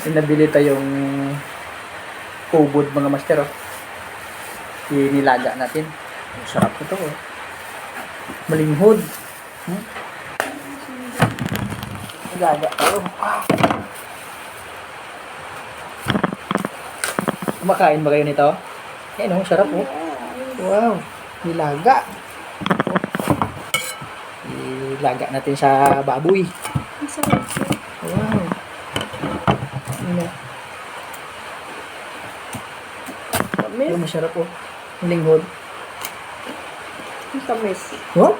Nabili tayong ubod mga master. Oh. Inilaga natin. Sarap ito. Oh. Malinghod. Nilaga. Oh. Kumakain ba kayo nito? Ayan oh, sarap oh. Wow. Nilaga. Ilaga natin sa baboy. Wow. Ano? Tamis. Oh, masarap oh. Linghod. Tamis. What?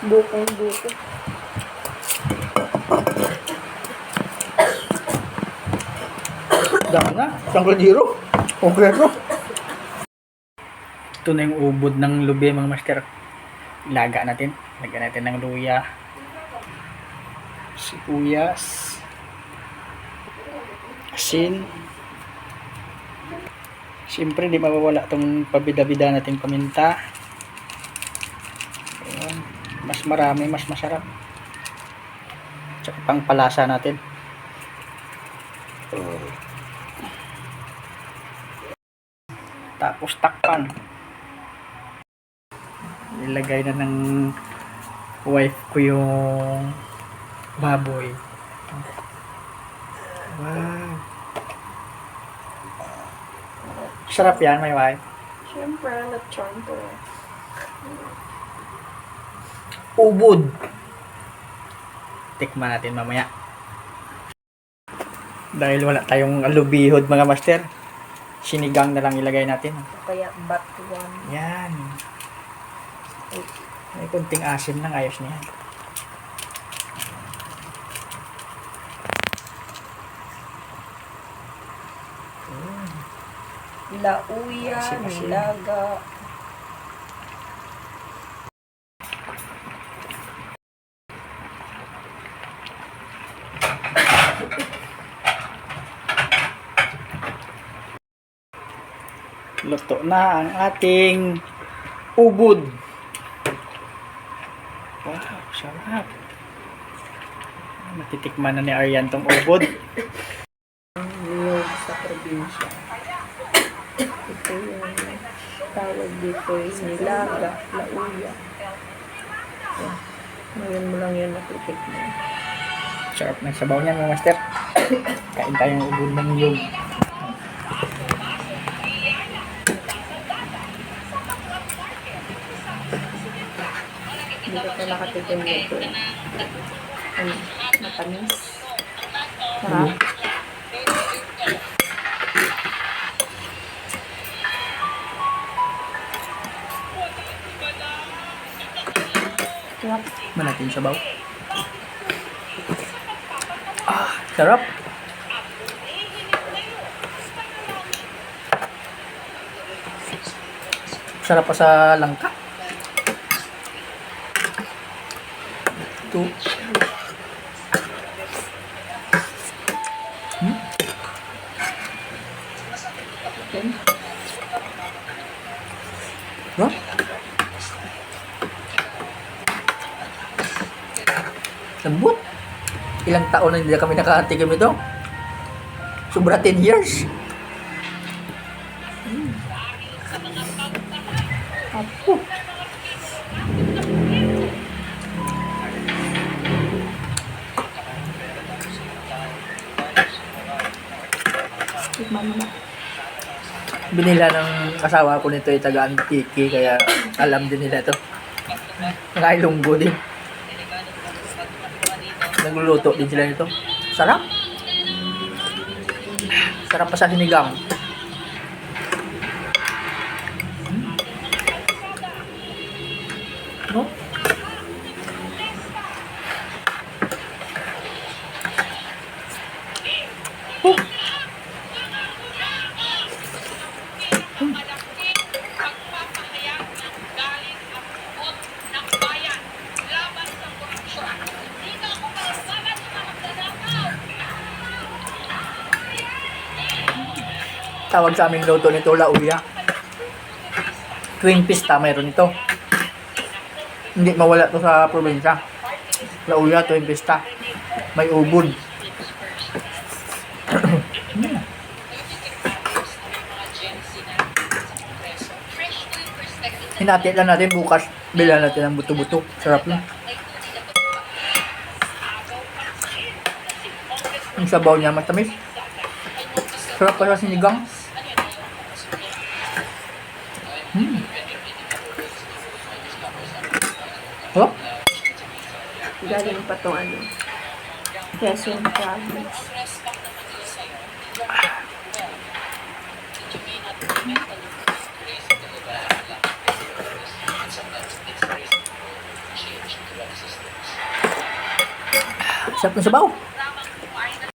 Bukong-buko. Dami na. Isang kaldero. Kompleto. Ito na yung ubod ng lubi mga master. Ilaga natin. Lagyan natin ng luya. Sibuyas. Asin. Siyempre di mawawala itong pabida-bida nating paminta. Ayan. Mas marami, mas masarap. Tsaka pang palasa natin. Tapos takpan. Ilagay na ng wife ko yung baboy. Wow. Sarap yan, my wife. Siyempre, lechon to. Ubod. Tikman natin mamaya. Dahil wala tayong alubihod mga master, sinigang na lang ilagay natin. Kaya batuan. Yan. May kunting asim lang, ayos niyan. Lauya, Asim-asim. nilaga. Luto na ang ating ubod. Wow, sarap. Matitikman na ni Aryan tong ubod. Ang niyog sa probinsya. Ito yung tawag dito is nilaga, lauya. Yan. Ngayon mo lang yan matitikman. Sarap ng sabaw niyan mga master. Kain tayong ubod ng niyog. Hindi ko pa nakatikim nito. Ano, matamis. Sarap. Sarap. Malaking sabaw. Ah, sarap. Sarap pa sa langka. Ito. Huh? Lambot. Ilang taon na hindi kami nakatikim ito? Sobra 10 years. Apo. Tikman mo na. Binila ng asawa ko nito ay taga-Antique, kaya alam din nila ito. Nakailunggo din. Nagluluto din sila nito. Sarap. Sarap pa sa sinigang. No? Oh. Tawag sa aming luto nito, lauya. Twin Pista mayroon ito. Hindi mawala to sa probinsya. Lauya to yung pista. May ubod. Hinati lang natin bukas. Bila natin ang buto-buto. Sarap na. Yung sabaw niya matamis. Sarap pa sa sinigang. Oh? Galing pa tong ano. Quezon Province. Sarap ng sabaw.